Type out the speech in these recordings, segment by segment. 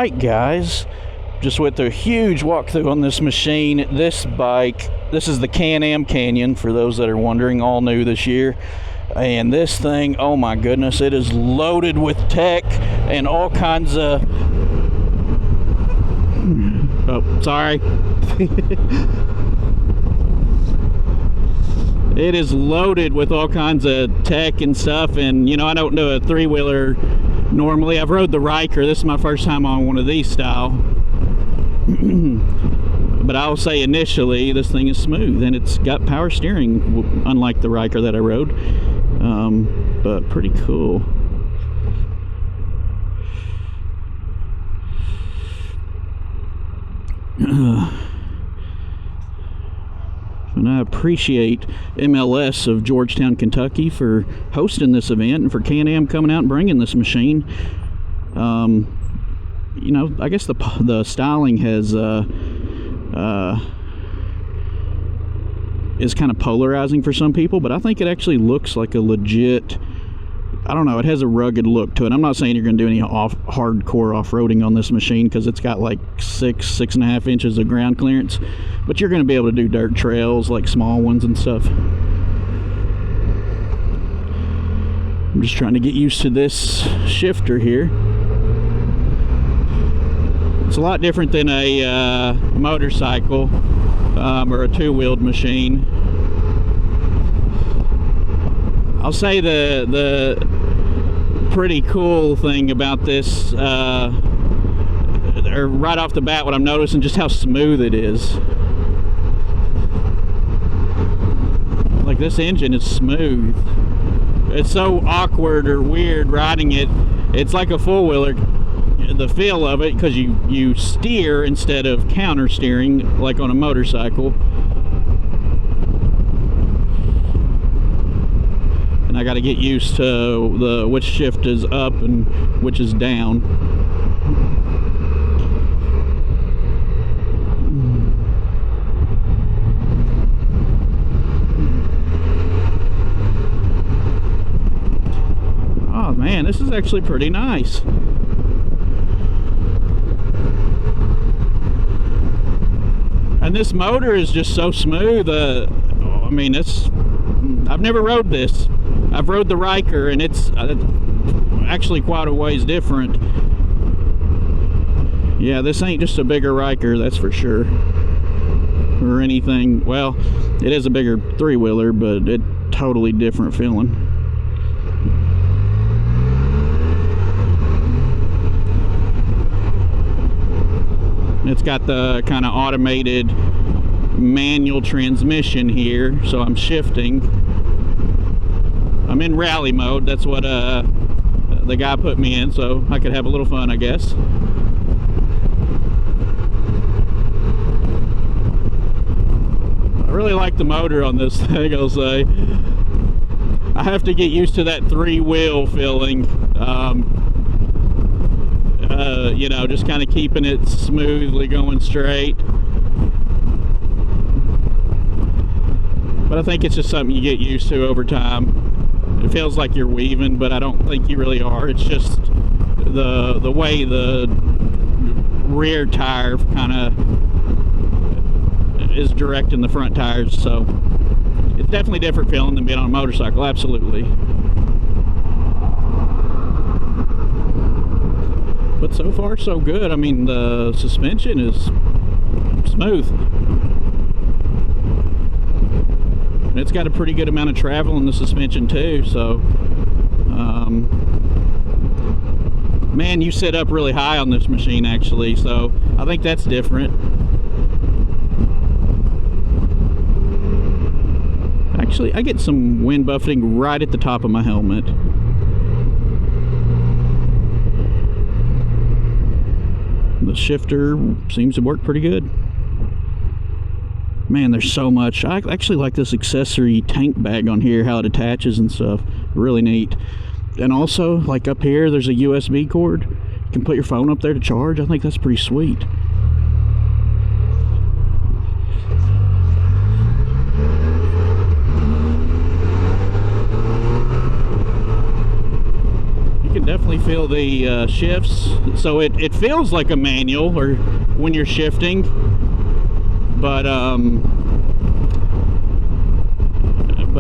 right, guys, just with a huge walkthrough on this machine. This bike, this is the Can-Am Canyon, for those that are wondering, all new this year. And this thing, oh my goodness, it is loaded with tech and all kinds of... Oh, sorry. It is loaded with all kinds of tech and stuff. And, you know, I don't do a three-wheeler normally. I've rode the Ryker. This is my first time on one of these style. But I will say initially, this thing is smooth. And it's got power steering, unlike the Ryker that I rode. But pretty cool. And I appreciate MLS of Georgetown, Kentucky for hosting this event and for Can-Am coming out and bringing this machine. You know, I guess the styling has is kind of polarizing for some people, but I think it actually looks like a legit, I don't know, it has a rugged look to it. I'm not saying you're going to do any hardcore off-roading on this machine because it's got like 6.5 inches of ground clearance, but you're going to be able to do dirt trails, like small ones and stuff. I'm just trying to get used to this shifter here. It's a lot different than a motorcycle or a two-wheeled machine. I'll say the pretty cool thing about this, or right off the bat, what I'm noticing, just how smooth it is. Like, this engine is smooth. It's so awkward or weird riding it. It's like a four-wheeler, the feel of it, because you steer instead of counter steering like on a motorcycle. And I got to get used to which shift is up and which is down. Oh man, this is actually pretty nice. And this motor is just so smooth. I mean, I've never rode this. I've rode the Ryker, and it's actually quite a ways different. Yeah, this ain't just a bigger Ryker, that's for sure. Or anything. Well, it is a bigger three-wheeler, but it's totally different feeling. It's got the kind of automated manual transmission here, so I'm shifting. I'm in rally mode. That's what the guy put me in, so I could have a little fun, I guess. I really like the motor on this thing, I'll say. I have to get used to that three-wheel feeling. You know, just kind of keeping it smoothly going straight. But I think it's just something you get used to over time. It feels like you're weaving, but I don't think you really are. It's just the way the rear tire kind of is directing the front tires. So it's definitely different feeling than being on a motorcycle, absolutely. But so far so good. I mean, the suspension is smooth. It's got a pretty good amount of travel in the suspension too, so man, you sit up really high on this machine actually, so I think that's different. Actually, I get some wind buffeting right at the top of my helmet. The shifter seems to work pretty good. Man, there's so much. I actually like this accessory tank bag on here, how it attaches and stuff. Really neat. And also, like up here, there's a USB cord. You can put your phone up there to charge. I think that's pretty sweet. You can definitely feel feel the shifts. So it feels like a manual or when you're shifting, but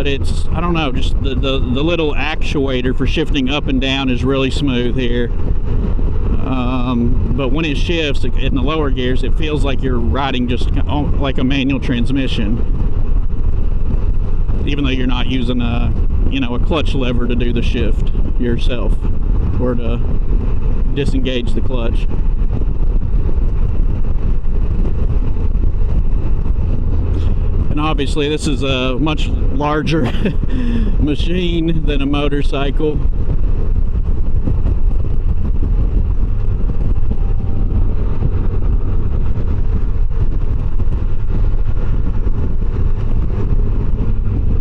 it's, I don't know, just the little actuator for shifting up and down is really smooth here. But when it shifts in the lower gears, it feels like you're riding just like a manual transmission, even though you're not using a clutch lever to do the shift yourself or to disengage the clutch. And obviously this is a much larger machine than a motorcycle.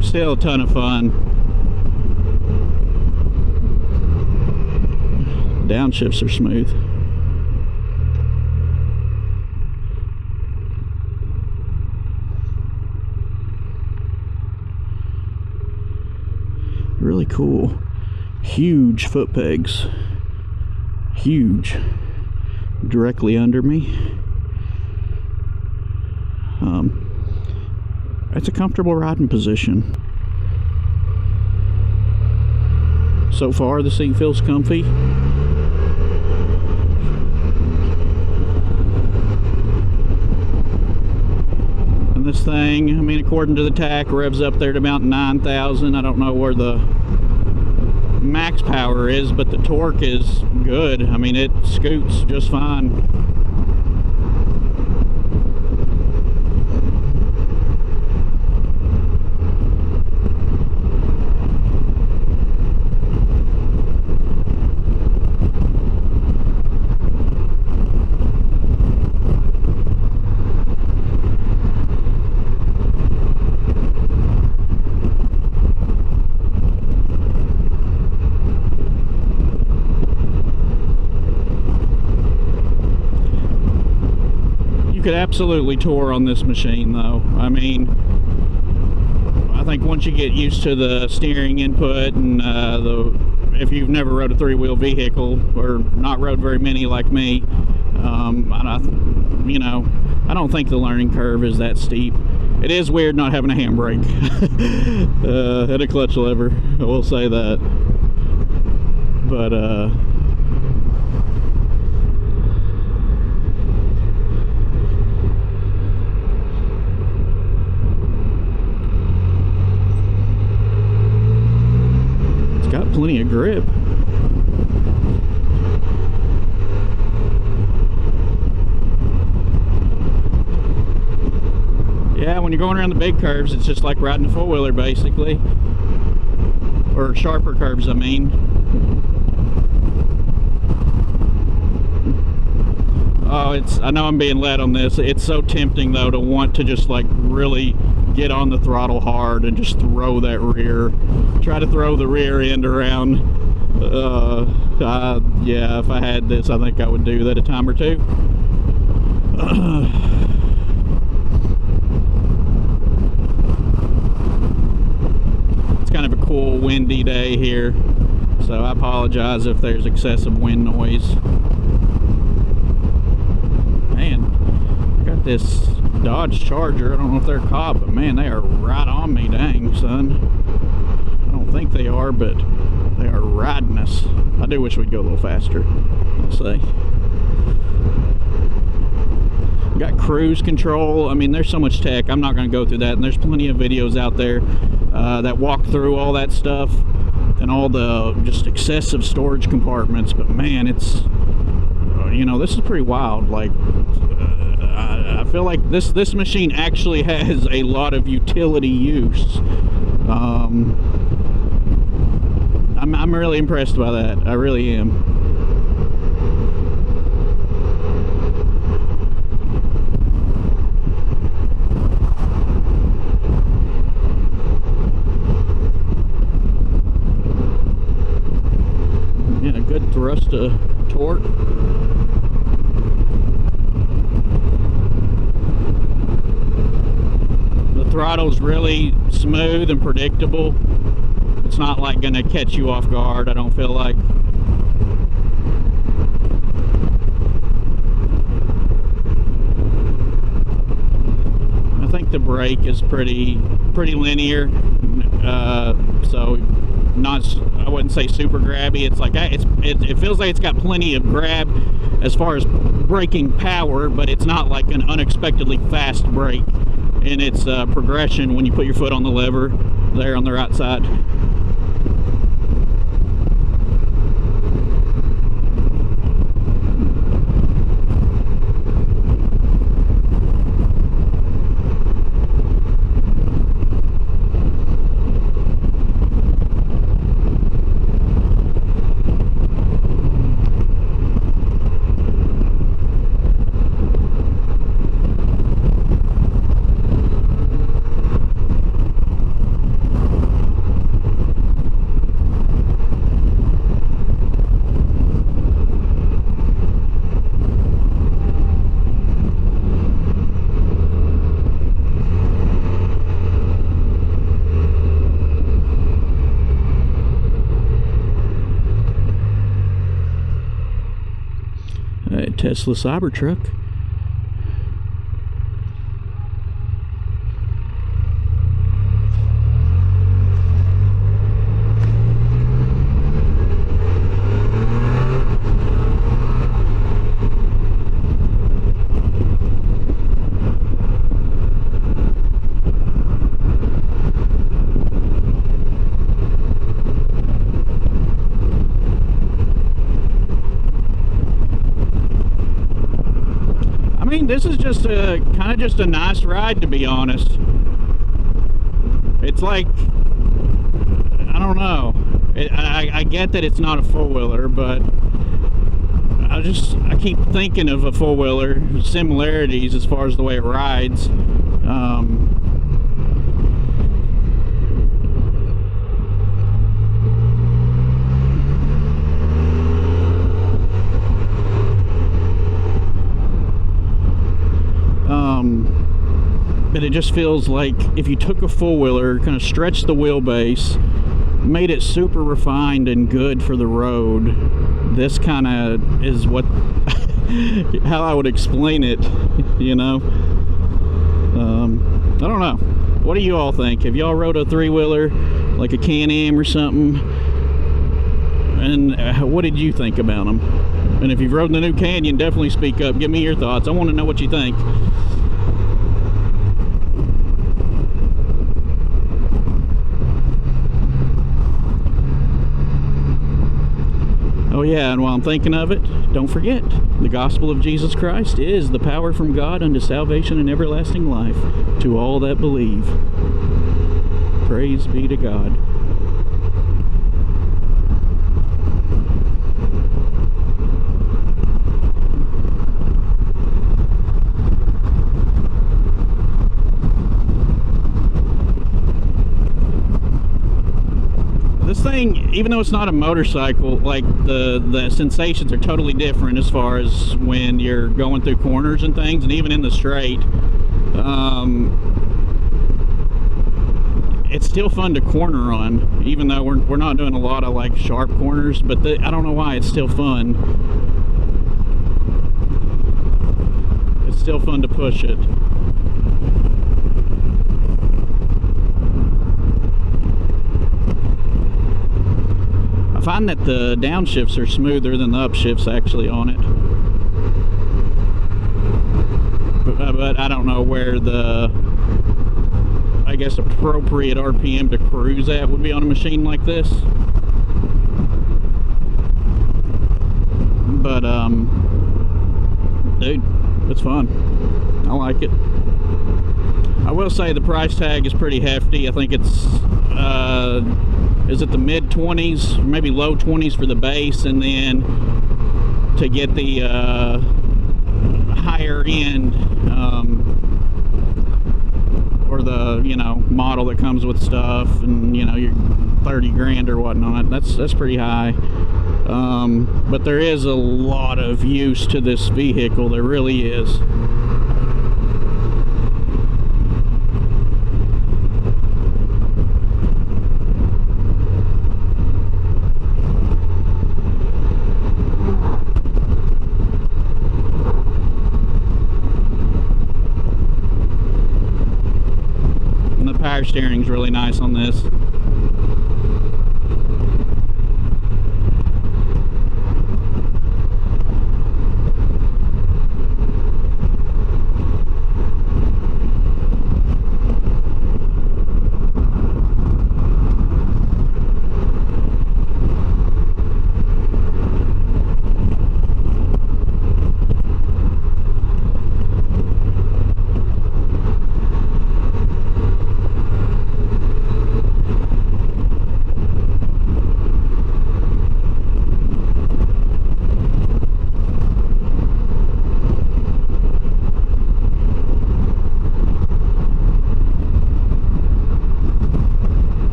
Still a ton of fun. Downshifts are smooth. Really cool. Huge foot pegs. Huge. Directly under me. It's a comfortable riding position. So far, the seat feels comfy. And this thing, I mean, according to the TAC, revs up there to about 9,000. I don't know where the max power is, but the torque is good. I mean, it scoots just fine. Could absolutely tour on this machine though. I mean, I think once you get used to the steering input and if you've never rode a three-wheel vehicle or not rode very many like me, I don't think the learning curve is that steep. It is weird not having a handbrake and a clutch lever, I will say that, but plenty of grip. Yeah, when you're going around the big curves, it's just like riding a four-wheeler basically, or sharper curves, I mean. Oh, I know I'm being led on this. It's so tempting though to want to just like really get on the throttle hard and just throw that rear. Try to throw the rear end around. Yeah, if I had this, I think I would do that a time or two. It's kind of a cool windy day here, so I apologize if there's excessive wind noise. Man, I got this Dodge Charger. I don't know if they're a cop, but man, they are right on me. Dang, son. I don't think they are, but they are riding us. I do wish we'd go a little faster, I'll say. Got cruise control. I mean, there's so much tech. I'm not going to go through that, and there's plenty of videos out there that walk through all that stuff and all the just excessive storage compartments. But man, it's this is pretty wild. Like I feel like this machine actually has a lot of utility use. I'm really impressed by that. I really am. Yeah, good thrust to torque. The throttle's really smooth and predictable. It's not like gonna catch you off guard, I don't feel like. the brake is pretty linear. So I wouldn't say super grabby. It's like it feels like it's got plenty of grab as far as braking power, but it's not like an unexpectedly fast brake in its progression when you put your foot on the lever there on the right side. Tesla Cybertruck. This is just a kind of a nice ride, to be honest. It's like, I don't know. I get that it's not a four-wheeler, but I keep thinking of a four-wheeler similarities as far as the way it rides. But it just feels like if you took a four-wheeler, kind of stretched the wheelbase, made it super refined and good for the road, this kind of is what how I would explain it, you know. I don't know. What do you all think? Have y'all rode a three-wheeler like a Can-Am or something? And what did you think about them? And if you've rode the new Canyon, definitely speak up. Give me your thoughts. I want to know what you think. Oh yeah, and while I'm thinking of it, don't forget, the gospel of Jesus Christ is the power from God unto salvation and everlasting life to all that believe. Praise be to God. Even though it's not a motorcycle, like the sensations are totally different as far as when you're going through corners and things, and even in the straight. It's still fun to corner on, even though we're not doing a lot of like sharp corners, but I don't know why it's still fun. It's still fun to push it. I find that the downshifts are smoother than the upshifts actually on it. But I don't know where the, I guess, appropriate RPM to cruise at would be on a machine like this. But, dude, it's fun. I like it. I will say the price tag is pretty hefty. I think it's, is it the mid-20s, maybe low 20s for the base, and then to get the higher end, or the, you know, model that comes with stuff, and, you know, your 30 grand or whatnot, that's pretty high. But there is a lot of use to this vehicle, there really is. power steering's really nice on this.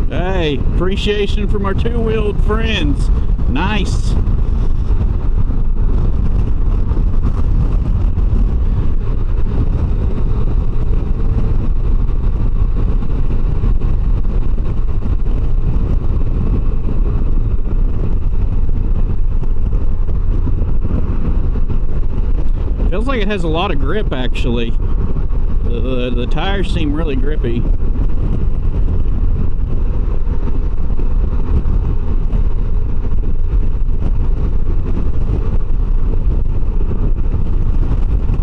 Hey, appreciation from our two-wheeled friends. Nice. Feels like it has a lot of grip, actually. The tires seem really grippy.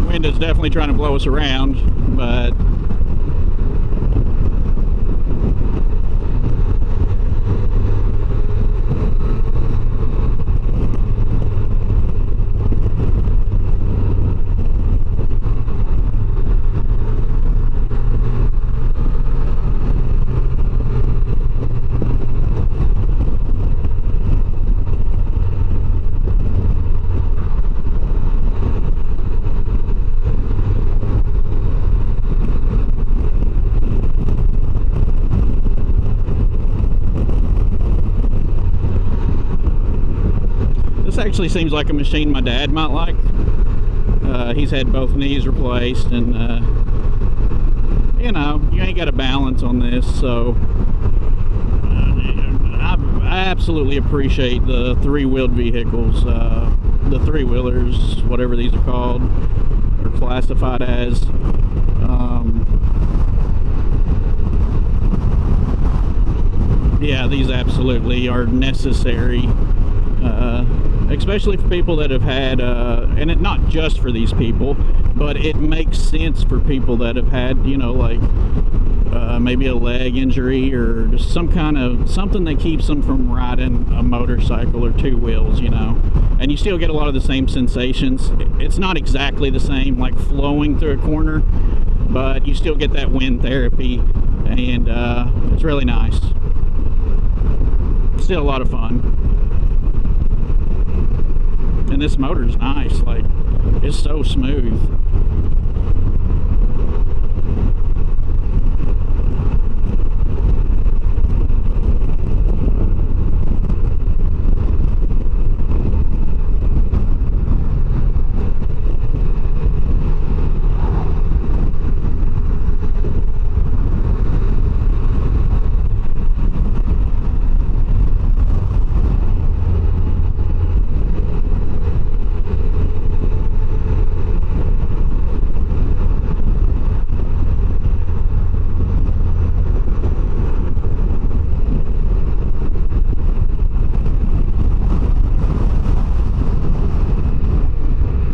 Wind is definitely trying to blow us around, but actually seems like a machine my dad might like. He's had both knees replaced, and you know, you ain't got a balance on this, so I absolutely appreciate the three-wheeled vehicles, the three-wheelers, whatever these are called, or classified as. Yeah, these absolutely are necessary. Especially for people that have had, and not just for these people, but it makes sense for people that have had, you know, like maybe a leg injury or just something that keeps them from riding a motorcycle or two wheels, you know. And you still get a lot of the same sensations. It's not exactly the same, like flowing through a corner, but you still get that wind therapy, and it's really nice. Still a lot of fun. And this motor's nice, like, it's so smooth.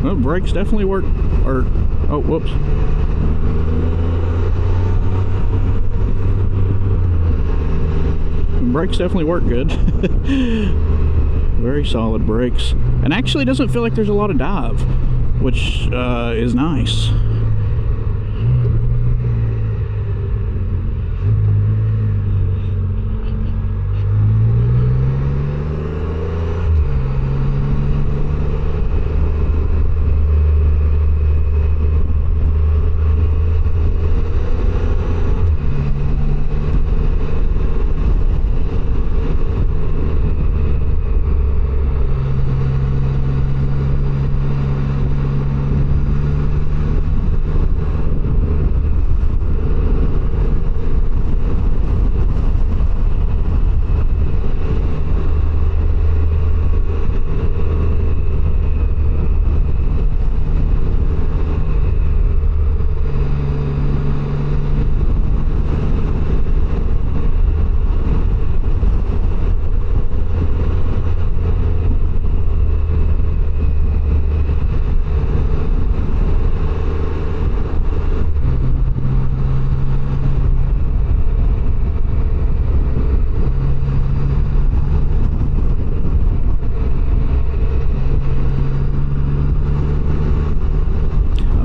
Well, brakes definitely work, or, oh, whoops. Brakes definitely work good. Very solid brakes. And actually it doesn't feel like there's a lot of dive, which is nice.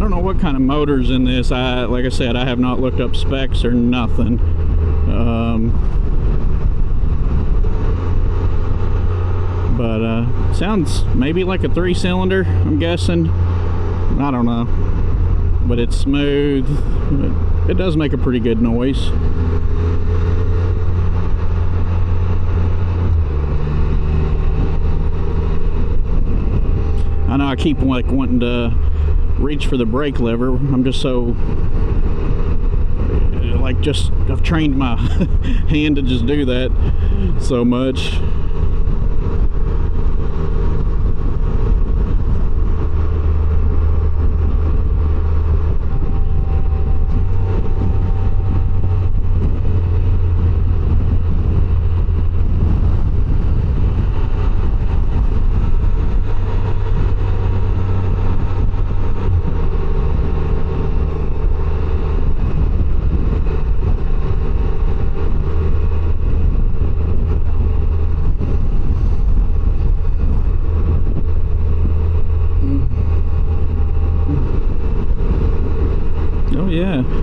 don't know what kind of motor's in this. Like I said, I have not looked up specs or nothing. But sounds maybe like a 3-cylinder, I'm guessing. I don't know, but it's smooth. It does make a pretty good noise. I know I keep like wanting to reach for the brake lever. I'm just so like I've trained my hand to just do that so much.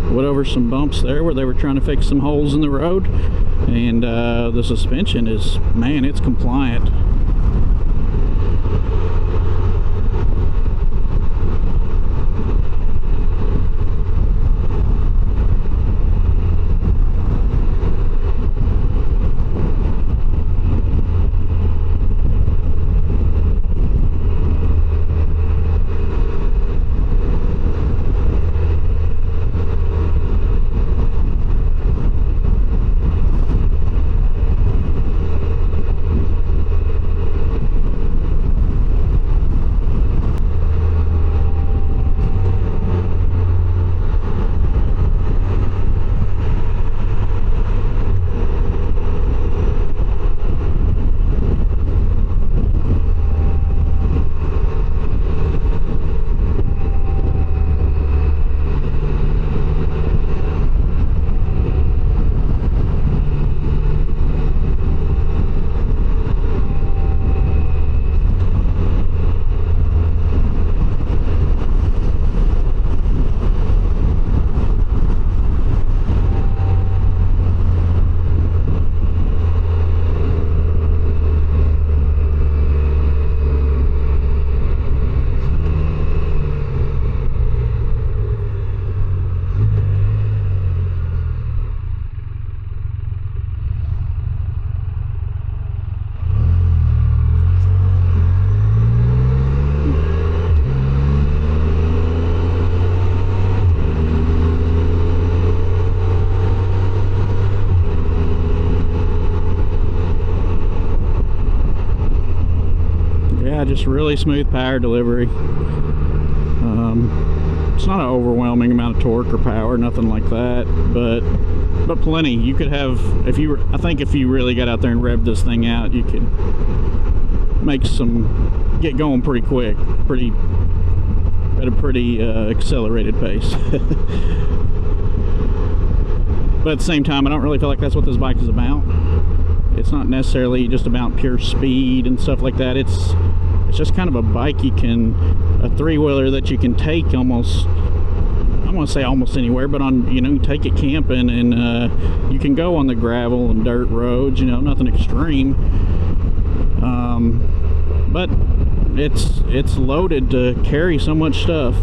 Went over some bumps there where they were trying to fix some holes in the road, and the suspension is, man, it's compliant. Just really smooth power delivery. It's not an overwhelming amount of torque or power, nothing like that, but plenty. You could have, I think if you really got out there and revved this thing out, you could get going pretty quick, at a pretty accelerated pace. But at the same time, I don't really feel like that's what this bike is about. It's not necessarily just about pure speed and stuff like that. It's just kind of a bike a three-wheeler that you can take almost, I want to say almost anywhere, but you take it camping, and you can go on the gravel and dirt roads, nothing extreme. But it's loaded to carry so much stuff.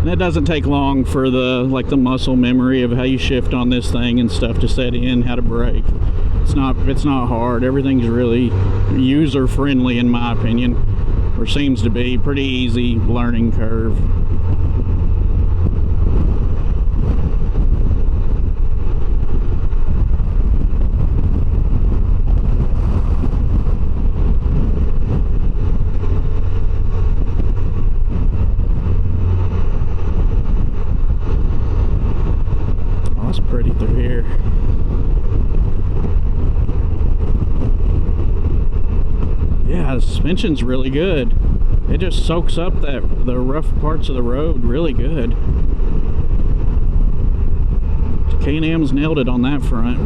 It doesn't take long for the muscle memory of how you shift on this thing and stuff to set in, how to brake. It's not hard. Everything's really user friendly in my opinion, or seems to be. Pretty easy learning curve. Yeah, the suspension's really good. It just soaks up the rough parts of the road really good. K&M's nailed it on that front.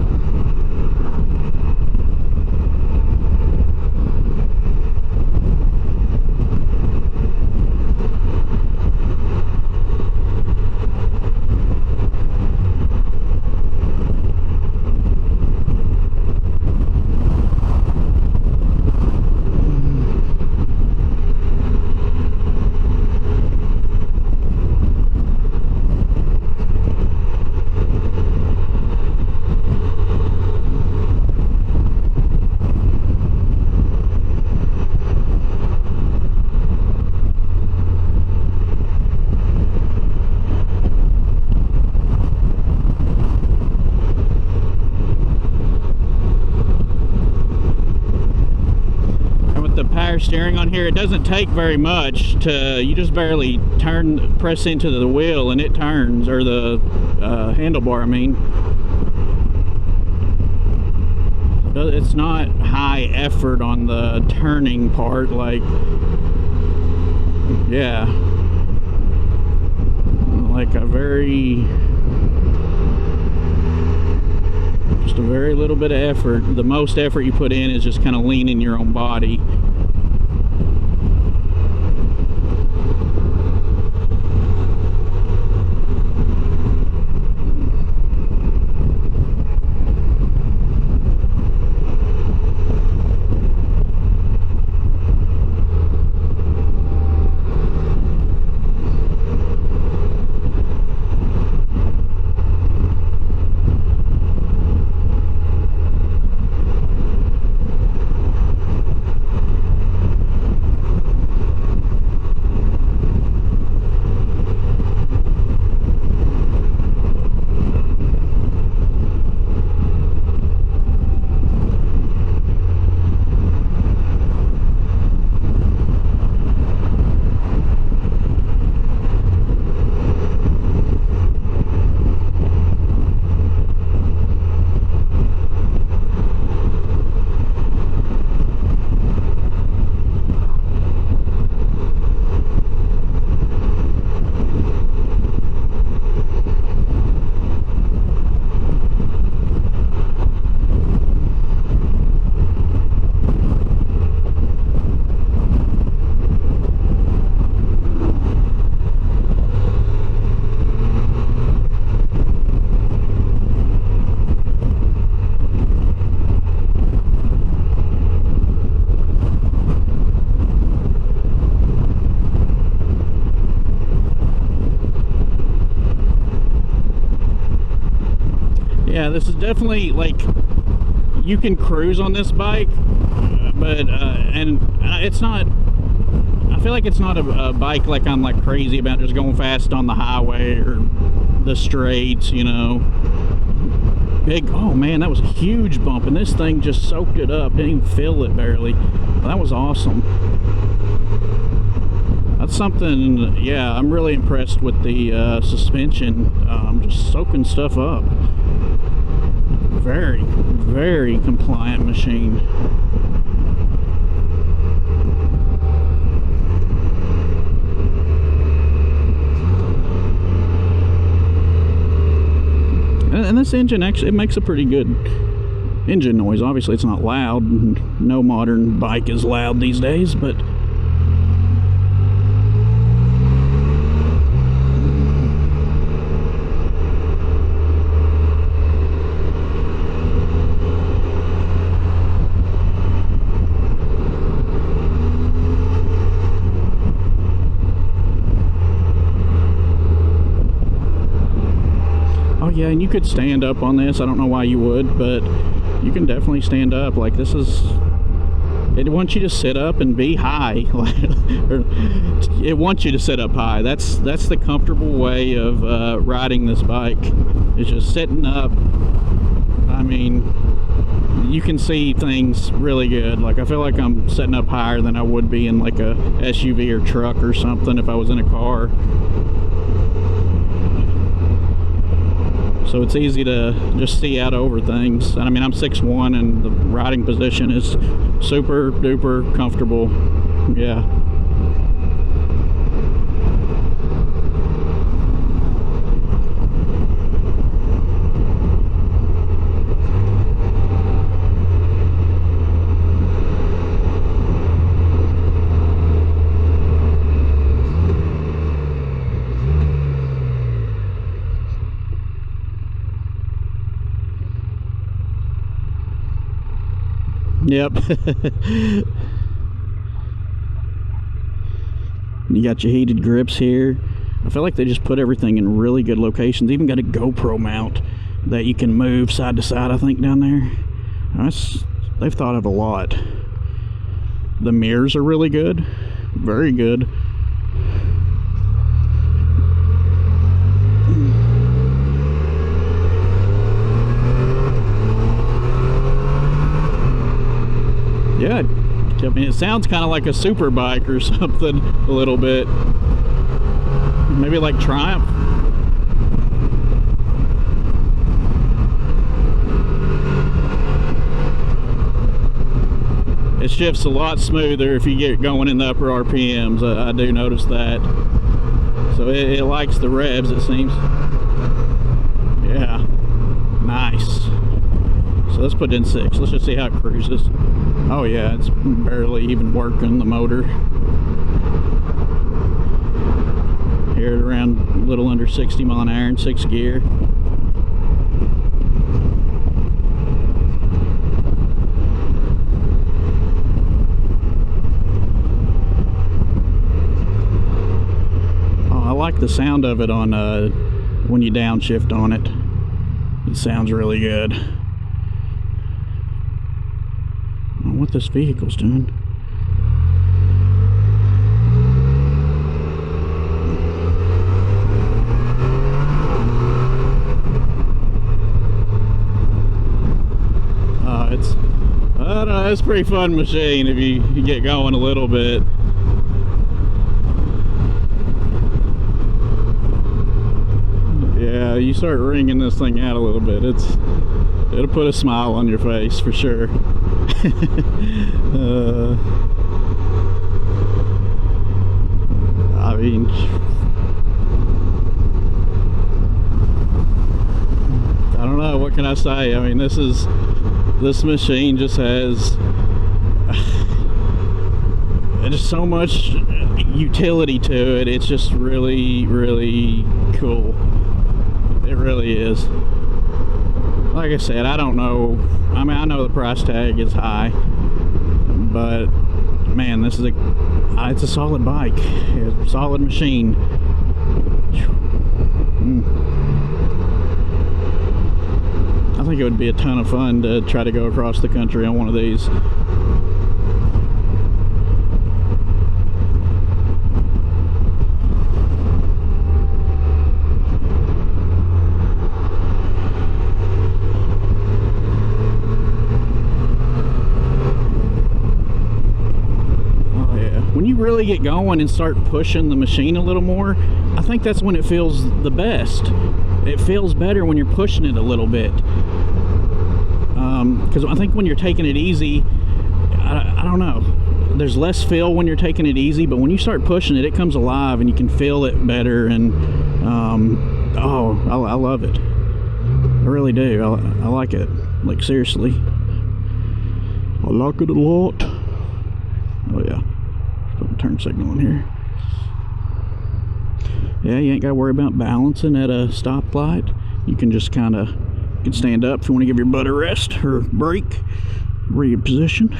Steering on here, it doesn't take very much to, you just barely press into the wheel and it turns, or the handlebar, I mean. It's not high effort on the turning part, like, yeah, like just a very little bit of effort. The most effort you put in is just kind of leaning your own body. Yeah, this is definitely, like, you can cruise on this bike, but and it's not, I feel like it's not a bike like I'm like crazy about just going fast on the highway or the straights, you know. Big, oh man, that was a huge bump, and this thing just soaked it up, didn't even feel it barely. That was awesome. That's something, yeah, I'm really impressed with the suspension, just soaking stuff up. Very, very compliant machine. And this engine actually, it makes a pretty good engine noise. Obviously it's not loud. No modern bike is loud these days, but yeah, and you could stand up on this. I don't know why you would, but you can definitely stand up. Like, this is, it wants you to sit up and be high. It wants you to sit up high. That's the comfortable way of riding this bike, is just sitting up. I mean, you can see things really good. Like, I feel like I'm sitting up higher than I would be in like a SUV or truck or something if I was in a car. so it's easy to just see out over things. And I mean, I'm 6'1", and the riding position is super duper comfortable. Yeah. Yep. You got your heated grips here. I feel like they just put everything in really good locations. Even got a GoPro mount that you can move side to side, I think, down there. They've thought of a lot. The mirrors are really good. Very good. Yeah, I mean, it sounds kind of like a super bike or something a little bit. Maybe like Triumph. It shifts a lot smoother if you get going in the upper RPMs. I do notice that. So it likes the revs, it seems. Yeah, nice. So let's put in 6. Let's just see how it cruises. Oh yeah, it's barely even working, the motor. Here at around a little under 60 mile an hour in 6th gear. Oh, I like the sound of it on when you downshift on it. It sounds really good. I don't know what this vehicle's doing. I don't know, it's a pretty fun machine if you get going a little bit. Yeah, you start wringing this thing out a little bit, it'll put a smile on your face for sure. I mean, I don't know, what can I say? I mean, this machine just has just so much utility to it. It's just really, really cool. It really is. Like I said, I don't know. I mean, I know the price tag is high, but man, this is it's a solid bike. It's a solid machine. I think it would be a ton of fun to try to go across the country on one of these. When you really get going and start pushing the machine a little more, I think that's when it feels the best. It feels better when you're pushing it a little bit. Because I think when you're taking it easy, I don't know, there's less feel when you're taking it easy, but when you start pushing it, it comes alive and you can feel it better. And oh, I love it. I really do. I like it. Like, seriously. I like it a lot. Oh yeah. Turn signal in here. Yeah, you ain't got to worry about balancing at a stoplight. You can just kind of stand up if you want to give your butt a rest or break, reposition.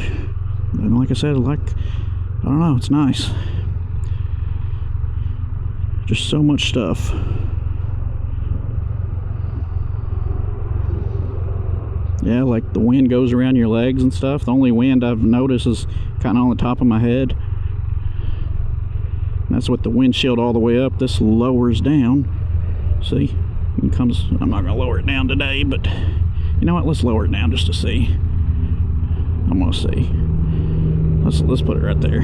And like I said, I don't know, it's nice. Just so much stuff. Yeah, like the wind goes around your legs and stuff. The only wind I've noticed is kind of on the top of my head. That's with the windshield all the way up. This lowers down. See? It comes. I'm not going to lower it down today, but you know what? Let's lower it down just to see. I'm going to see. Let's put it right there.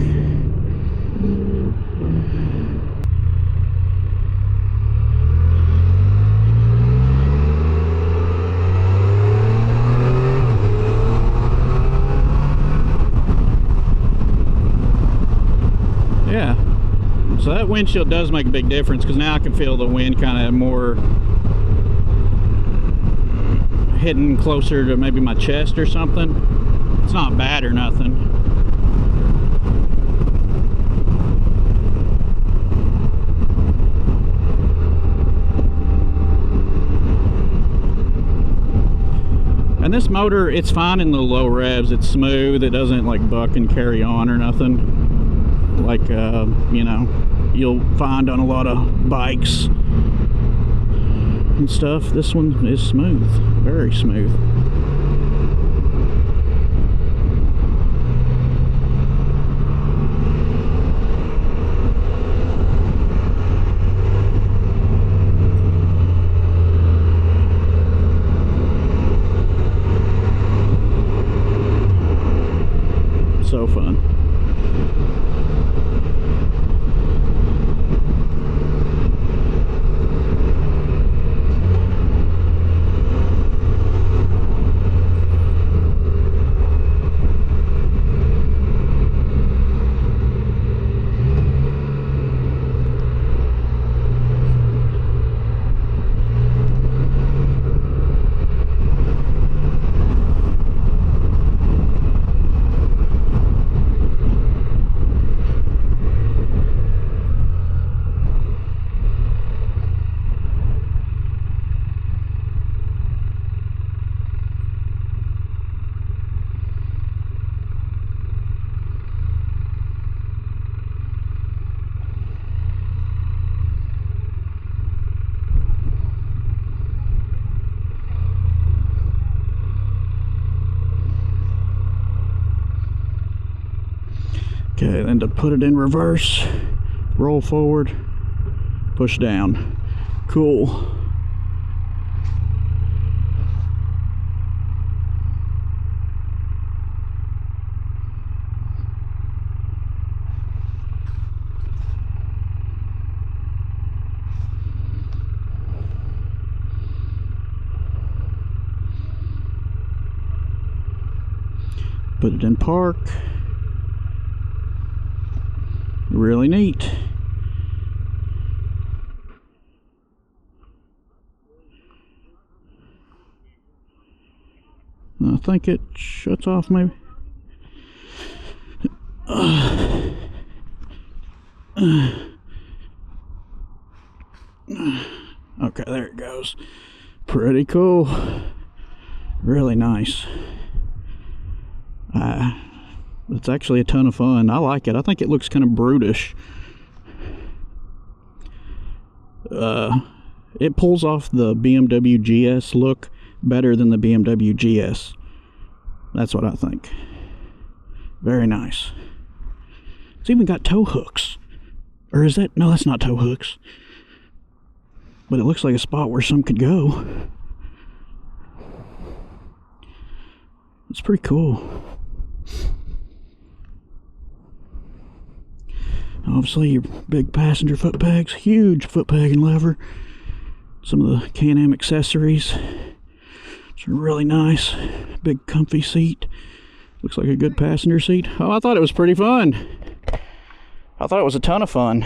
So that windshield does make a big difference, because now I can feel the wind kind of more hitting closer to maybe my chest or something. It's not bad or nothing. And this motor, it's fine in the low revs. It's smooth. It doesn't like buck and carry on or nothing like you know, you'll find on a lot of bikes and stuff. This one is smooth, very smooth. So fun. Okay, then to put it in reverse, roll forward, push down. Cool. Put it in park. Really neat. I think it shuts off maybe. Okay, there it goes. Pretty cool. Really nice. It's actually a ton of fun. I like it. I think it looks kind of brutish. It pulls off the BMW GS look better than the BMW GS. That's what I think. Very nice. It's even got tow hooks. Or is that? No, that's not tow hooks. But it looks like a spot where some could go. It's pretty cool. Obviously your big passenger foot pegs, huge foot peg and lever. Some of the Can-Am accessories. It's really nice. Big comfy seat. Looks like a good passenger seat. Oh, I thought it was pretty fun. I thought it was a ton of fun.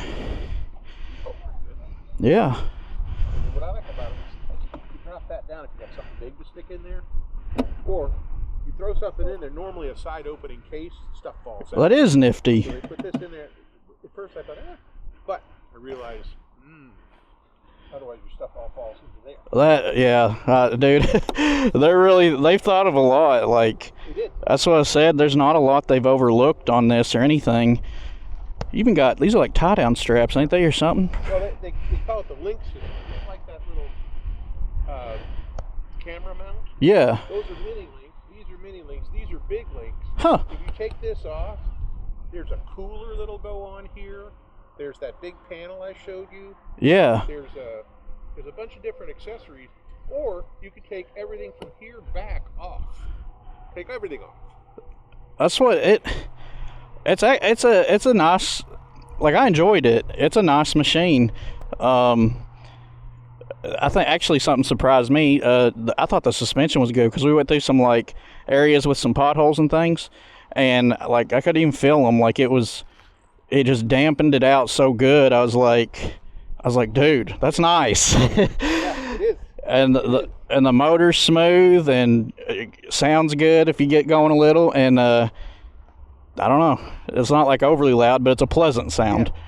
Yeah. What I like about it is you drop that down if you got something big to stick in there. Or you throw something in there, normally a side opening case, stuff falls out. Well, that is nifty. So they put this in there. At first I thought, but I realized, otherwise your stuff all falls into there. That, yeah, dude, they've thought of a lot. Like, They did. that's what I said. There's not a lot they've overlooked on this or anything. You even got, these are like tie-down straps, ain't they, or something? Well, they call it the link system. It's like that little camera mount. Yeah. Those are mini links. These are mini links. These are big links. Huh. If you take this off, there's a cooler that'll go on here. There's that big panel I showed you. Yeah. There's a bunch of different accessories, or you could take everything from here back off. Take everything off. That's what it's a nice, like, I enjoyed it. It's a nice machine. I think actually something surprised me. I thought the suspension was good because we went through some like areas with some potholes and things, and like I could even feel them. Like it was it just dampened it out so good. I was like, dude, that's nice. Yeah, it is. And the motor's smooth and it sounds good if you get going a little. And I don't know, it's not like overly loud, but it's a pleasant sound. Yeah.